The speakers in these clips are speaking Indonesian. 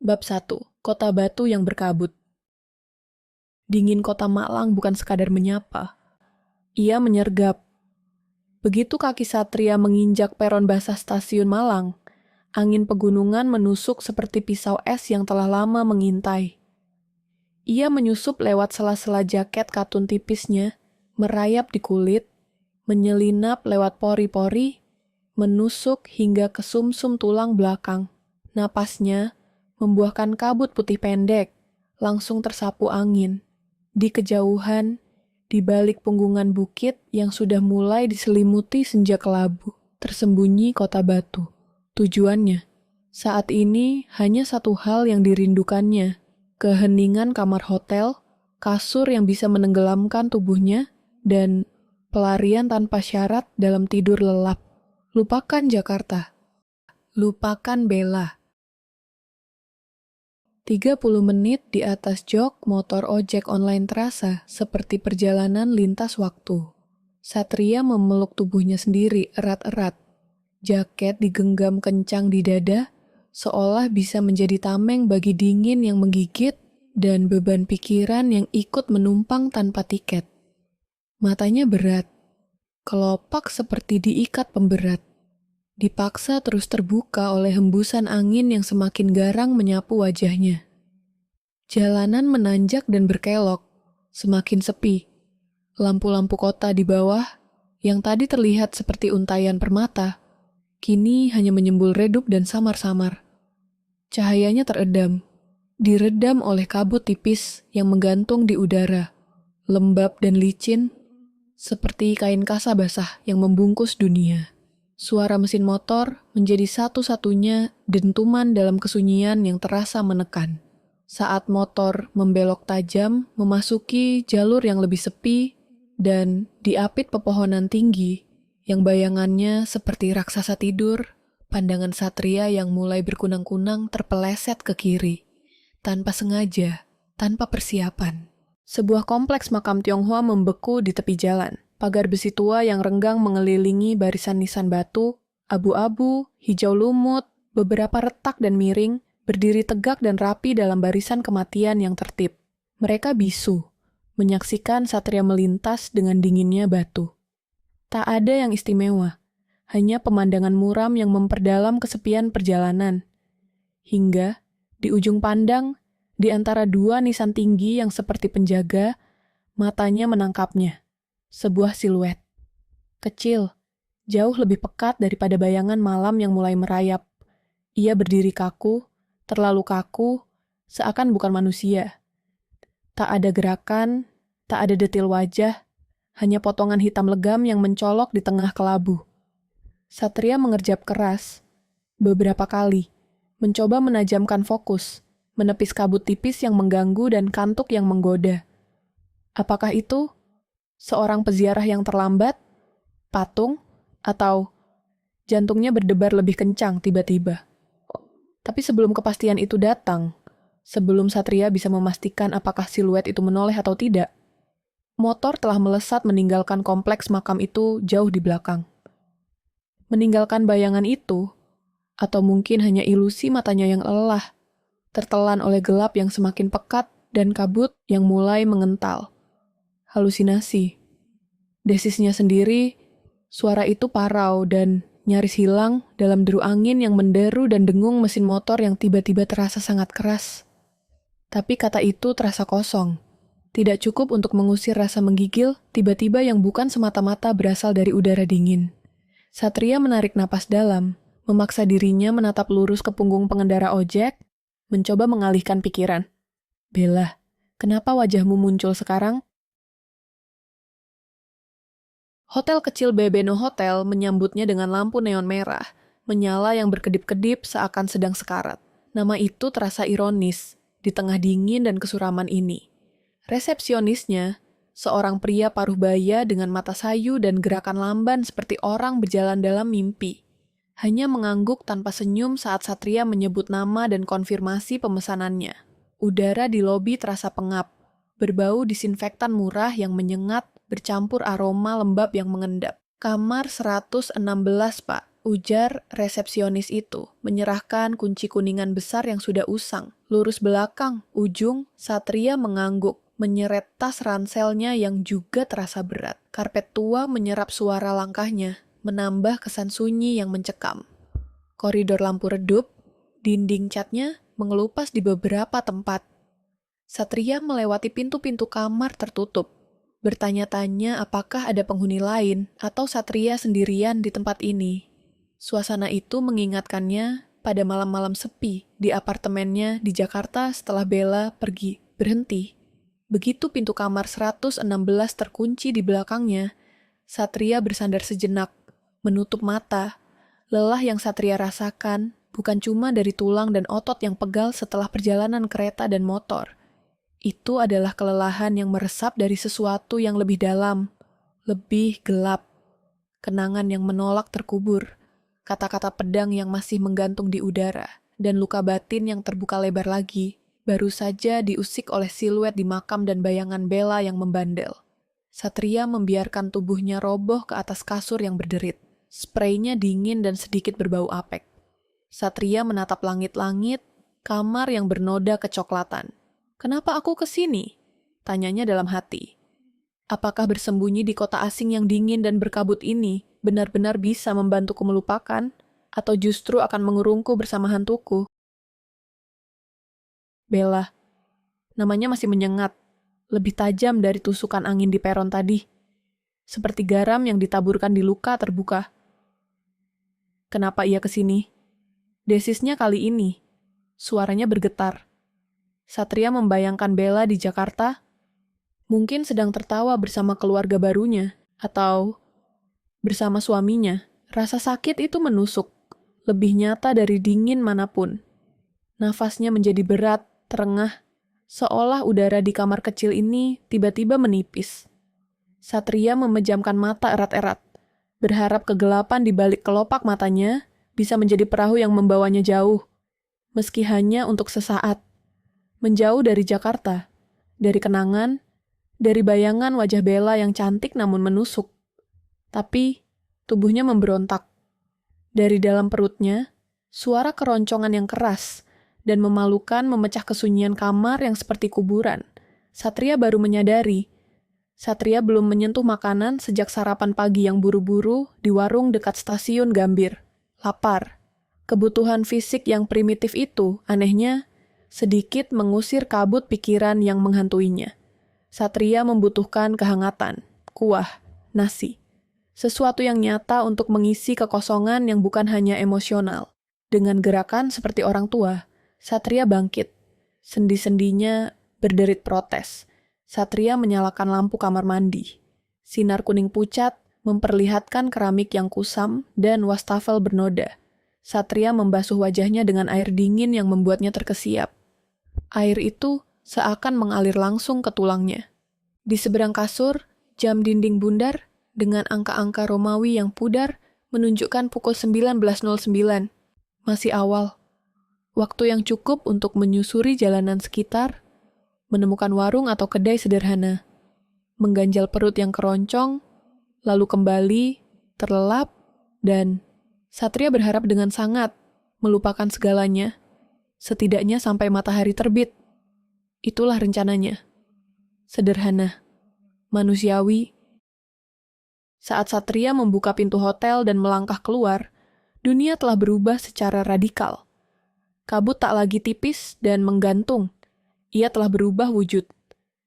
Bab 1. Kota Batu yang berkabut. Dingin kota Malang bukan sekadar menyapa. Ia menyergap. Begitu kaki Satria menginjak peron basah stasiun Malang, angin pegunungan menusuk seperti pisau es yang telah lama mengintai. Ia menyusup lewat sela-sela jaket katun tipisnya, merayap di kulit, menyelinap lewat pori-pori, menusuk hingga ke sumsum tulang belakang. Napasnya membuahkan kabut putih pendek, langsung tersapu angin. Di kejauhan, di balik punggungan bukit yang sudah mulai diselimuti senja kelabu, tersembunyi kota Batu. Tujuannya, saat ini hanya satu hal yang dirindukannya, keheningan kamar hotel, kasur yang bisa menenggelamkan tubuhnya, dan pelarian tanpa syarat dalam tidur lelap. Lupakan Jakarta. Lupakan Bella. 30 menit di atas jok motor ojek online terasa seperti perjalanan lintas waktu. Satria memeluk tubuhnya sendiri erat-erat. Jaket digenggam kencang di dada, seolah bisa menjadi tameng bagi dingin yang menggigit dan beban pikiran yang ikut menumpang tanpa tiket. Matanya berat, kelopak seperti diikat pemberat. Dipaksa terus terbuka oleh hembusan angin yang semakin garang menyapu wajahnya. Jalanan menanjak dan berkelok, semakin sepi. Lampu-lampu kota di bawah, yang tadi terlihat seperti untayan permata, kini hanya menyembul redup dan samar-samar. Cahayanya teredam, diredam oleh kabut tipis yang menggantung di udara, lembab dan licin, seperti kain kasa basah yang membungkus dunia. Suara mesin motor menjadi satu-satunya dentuman dalam kesunyian yang terasa menekan. Saat motor membelok tajam memasuki jalur yang lebih sepi dan diapit pepohonan tinggi yang bayangannya seperti raksasa tidur, pandangan Satria yang mulai berkunang-kunang terpeleset ke kiri. Tanpa sengaja, tanpa persiapan. Sebuah kompleks makam Tionghoa membeku di tepi jalan. Pagar besi tua yang renggang mengelilingi barisan nisan batu, abu-abu, hijau lumut, beberapa retak dan miring, berdiri tegak dan rapi dalam barisan kematian yang tertib. Mereka bisu, menyaksikan Satria melintas dengan dinginnya batu. Tak ada yang istimewa, hanya pemandangan muram yang memperdalam kesepian perjalanan. Hingga, di ujung pandang, di antara dua nisan tinggi yang seperti penjaga, matanya menangkapnya. Sebuah siluet. Kecil, jauh lebih pekat daripada bayangan malam yang mulai merayap. Ia berdiri kaku, terlalu kaku, seakan bukan manusia. Tak ada gerakan, tak ada detil wajah, hanya potongan hitam legam yang mencolok di tengah kelabu. Satria mengerjap keras, beberapa kali, mencoba menajamkan fokus, menepis kabut tipis yang mengganggu dan kantuk yang menggoda. Apakah itu seorang peziarah yang terlambat, patung, atau jantungnya berdebar lebih kencang tiba-tiba? Tapi sebelum kepastian itu datang, sebelum Satria bisa memastikan apakah siluet itu menoleh atau tidak, motor telah melesat meninggalkan kompleks makam itu jauh di belakang. Meninggalkan bayangan itu, atau mungkin hanya ilusi matanya yang lelah, tertelan oleh gelap yang semakin pekat dan kabut yang mulai mengental. Halusinasi. Desisnya sendiri, suara itu parau dan nyaris hilang dalam deru angin yang menderu dan dengung mesin motor yang tiba-tiba terasa sangat keras. Tapi kata itu terasa kosong. Tidak cukup untuk mengusir rasa menggigil tiba-tiba yang bukan semata-mata berasal dari udara dingin. Satria menarik napas dalam, memaksa dirinya menatap lurus ke punggung pengendara ojek, mencoba mengalihkan pikiran. Bella, kenapa wajahmu muncul sekarang? Hotel kecil Bebeno Hotel menyambutnya dengan lampu neon merah, menyala yang berkedip-kedip seakan sedang sekarat. Nama itu terasa ironis di tengah dingin dan kesuraman ini. Resepsionisnya, seorang pria paruh baya dengan mata sayu dan gerakan lamban seperti orang berjalan dalam mimpi. Hanya mengangguk tanpa senyum saat Satria menyebut nama dan konfirmasi pemesanannya. Udara di lobi terasa pengap, berbau disinfektan murah yang menyengat bercampur aroma lembab yang mengendap. Kamar 116, Pak. ujar resepsionis itu, menyerahkan kunci kuningan besar yang sudah usang. Lurus belakang, ujung, Satria mengangguk, menyeret tas ranselnya yang juga terasa berat. Karpet tua menyerap suara langkahnya, menambah kesan sunyi yang mencekam. Koridor lampu redup, dinding catnya mengelupas di beberapa tempat. Satria melewati pintu-pintu kamar tertutup, bertanya-tanya apakah ada penghuni lain atau Satria sendirian di tempat ini. Suasana itu mengingatkannya pada malam-malam sepi di apartemennya di Jakarta setelah Bella pergi berhenti. Begitu pintu kamar 116 terkunci di belakangnya, Satria bersandar sejenak, menutup mata. Lelah yang Satria rasakan bukan cuma dari tulang dan otot yang pegal setelah perjalanan kereta dan motor. Itu adalah kelelahan yang meresap dari sesuatu yang lebih dalam, lebih gelap. Kenangan yang menolak terkubur, kata-kata pedang yang masih menggantung di udara, dan luka batin yang terbuka lebar lagi, baru saja diusik oleh siluet di makam dan bayangan Bella yang membandel. Satria membiarkan tubuhnya roboh ke atas kasur yang berderit. Spraynya dingin dan sedikit berbau apek. Satria menatap langit-langit, kamar yang bernoda kecoklatan. "Kenapa aku ke sini?" tanyanya dalam hati. Apakah bersembunyi di kota asing yang dingin dan berkabut ini benar-benar bisa membantuku melupakan, atau justru akan mengurungku bersama hantuku? Bella. Namanya masih menyengat, lebih tajam dari tusukan angin di peron tadi. Seperti garam yang ditaburkan di luka terbuka. Kenapa ia kesini? Desisnya kali ini. Suaranya bergetar. Satria membayangkan Bella di Jakarta, mungkin sedang tertawa bersama keluarga barunya, atau bersama suaminya. Rasa sakit itu menusuk, lebih nyata dari dingin manapun. Nafasnya menjadi berat, terengah, seolah udara di kamar kecil ini tiba-tiba menipis. Satria memejamkan mata erat-erat, berharap kegelapan di balik kelopak matanya bisa menjadi perahu yang membawanya jauh, meski hanya untuk sesaat. Menjauh dari Jakarta, dari kenangan, dari bayangan wajah Bella yang cantik namun menusuk. Tapi, tubuhnya memberontak. Dari dalam perutnya, suara keroncongan yang keras dan memalukan memecah kesunyian kamar yang seperti kuburan. Satria baru menyadari. Satria belum menyentuh makanan sejak sarapan pagi yang buru-buru di warung dekat stasiun Gambir. Lapar. Kebutuhan fisik yang primitif itu, anehnya, sedikit mengusir kabut pikiran yang menghantuinya. Satria membutuhkan kehangatan, kuah, nasi. Sesuatu yang nyata untuk mengisi kekosongan yang bukan hanya emosional. Dengan gerakan seperti orang tua, Satria bangkit. Sendi-sendinya berderit protes. Satria menyalakan lampu kamar mandi. Sinar kuning pucat memperlihatkan keramik yang kusam dan wastafel bernoda. Satria membasuh wajahnya dengan air dingin yang membuatnya terkesiap. Air itu seakan mengalir langsung ke tulangnya. Di seberang kasur, jam dinding bundar dengan angka-angka Romawi yang pudar menunjukkan pukul 19.09. Masih awal. Waktu yang cukup untuk menyusuri jalanan sekitar, menemukan warung atau kedai sederhana, mengganjal perut yang keroncong, lalu kembali, terlelap, dan Satria berharap dengan sangat melupakan segalanya, setidaknya sampai matahari terbit. Itulah rencananya. Sederhana, manusiawi. Saat Satria membuka pintu hotel dan melangkah keluar, dunia telah berubah secara radikal. Kabut tak lagi tipis dan menggantung. Ia telah berubah wujud.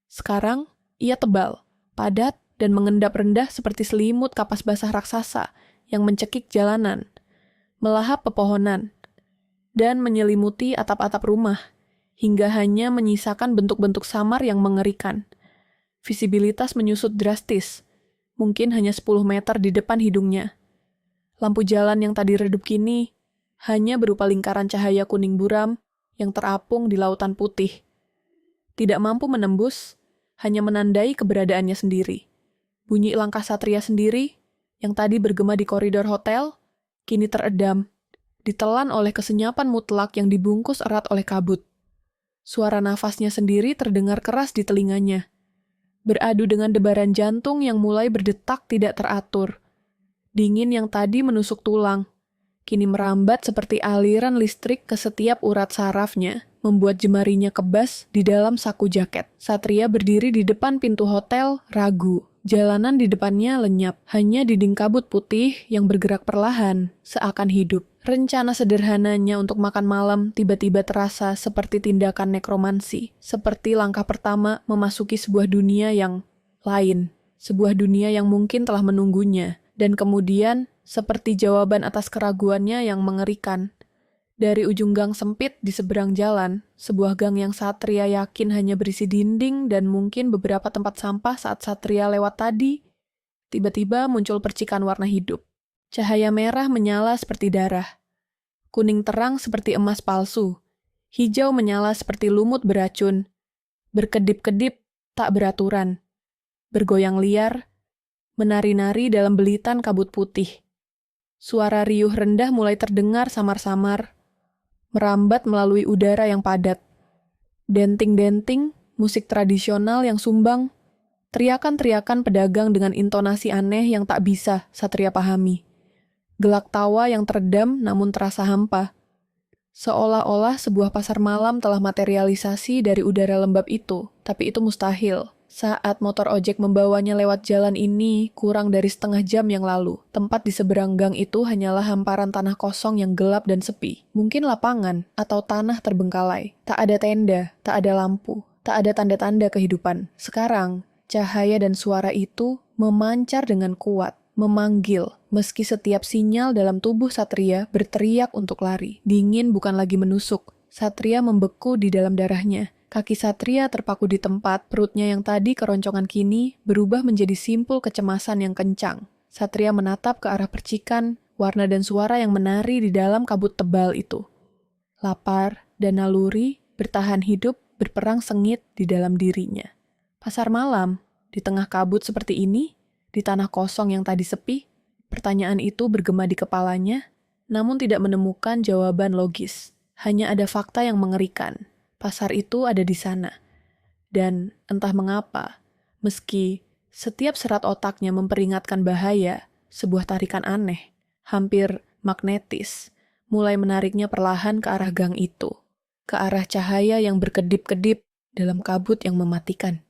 Sekarang, ia tebal, padat, dan mengendap rendah seperti selimut kapas basah raksasa yang mencekik jalanan, melahap pepohonan, dan menyelimuti atap-atap rumah, hingga hanya menyisakan bentuk-bentuk samar yang mengerikan. Visibilitas menyusut drastis, mungkin hanya 10 meter di depan hidungnya. Lampu jalan yang tadi redup kini hanya berupa lingkaran cahaya kuning buram yang terapung di lautan putih. Tidak mampu menembus, hanya menandai keberadaannya sendiri. Bunyi langkah Satria sendiri, yang tadi bergema di koridor hotel, kini teredam, ditelan oleh kesenyapan mutlak yang dibungkus erat oleh kabut. Suara nafasnya sendiri terdengar keras di telinganya, beradu dengan debaran jantung yang mulai berdetak tidak teratur. Dingin yang tadi menusuk tulang, kini merambat seperti aliran listrik ke setiap urat sarafnya, membuat jemarinya kebas di dalam saku jaket. Satria berdiri di depan pintu hotel, ragu. Jalanan di depannya lenyap, hanya dinding kabut putih yang bergerak perlahan, seakan hidup. Rencana sederhananya untuk makan malam tiba-tiba terasa seperti tindakan nekromansi, seperti langkah pertama memasuki sebuah dunia yang lain, sebuah dunia yang mungkin telah menunggunya, dan kemudian seperti jawaban atas keraguannya yang mengerikan. Dari ujung gang sempit di seberang jalan, sebuah gang yang Satria yakin hanya berisi dinding dan mungkin beberapa tempat sampah saat Satria lewat tadi, tiba-tiba muncul percikan warna hidup. Cahaya merah menyala seperti darah. Kuning terang seperti emas palsu. Hijau menyala seperti lumut beracun. Berkedip-kedip, tak beraturan. Bergoyang liar, menari-nari dalam belitan kabut putih. Suara riuh rendah mulai terdengar samar-samar, merambat melalui udara yang padat. Denting-denting, musik tradisional yang sumbang, teriakan-teriakan pedagang dengan intonasi aneh yang tak bisa Satria pahami. Gelak tawa yang teredam namun terasa hampa. Seolah-olah sebuah pasar malam telah materialisasi dari udara lembab itu, tapi itu mustahil. Saat motor ojek membawanya lewat jalan ini kurang dari setengah jam yang lalu, tempat di seberang gang itu hanyalah hamparan tanah kosong yang gelap dan sepi. Mungkin lapangan atau tanah terbengkalai. Tak ada tenda, tak ada lampu, tak ada tanda-tanda kehidupan. Sekarang, cahaya dan suara itu memancar dengan kuat, memanggil, meski setiap sinyal dalam tubuh Satria berteriak untuk lari. Dingin bukan lagi menusuk. Satria membeku di dalam darahnya. Kaki Satria terpaku di tempat, perutnya yang tadi keroncongan kini berubah menjadi simpul kecemasan yang kencang. Satria menatap ke arah percikan, warna dan suara yang menari di dalam kabut tebal itu. Lapar dan naluri bertahan hidup berperang sengit di dalam dirinya. Pasar malam, di tengah kabut seperti ini, di tanah kosong yang tadi sepi, pertanyaan itu bergema di kepalanya, namun tidak menemukan jawaban logis. Hanya ada fakta yang mengerikan. Pasar itu ada di sana. Dan entah mengapa, meski setiap serat otaknya memperingatkan bahaya, sebuah tarikan aneh, hampir magnetis, mulai menariknya perlahan ke arah gang itu, ke arah cahaya yang berkedip-kedip dalam kabut yang mematikan.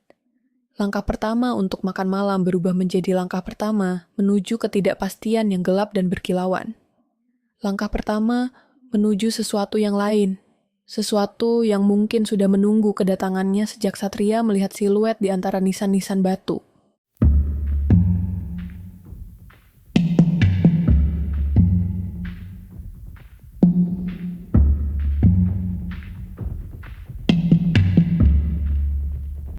Langkah pertama untuk makan malam berubah menjadi langkah pertama menuju ketidakpastian yang gelap dan berkilauan. Langkah pertama menuju sesuatu yang lain. Sesuatu yang mungkin sudah menunggu kedatangannya sejak Satria melihat siluet di antara nisan-nisan batu.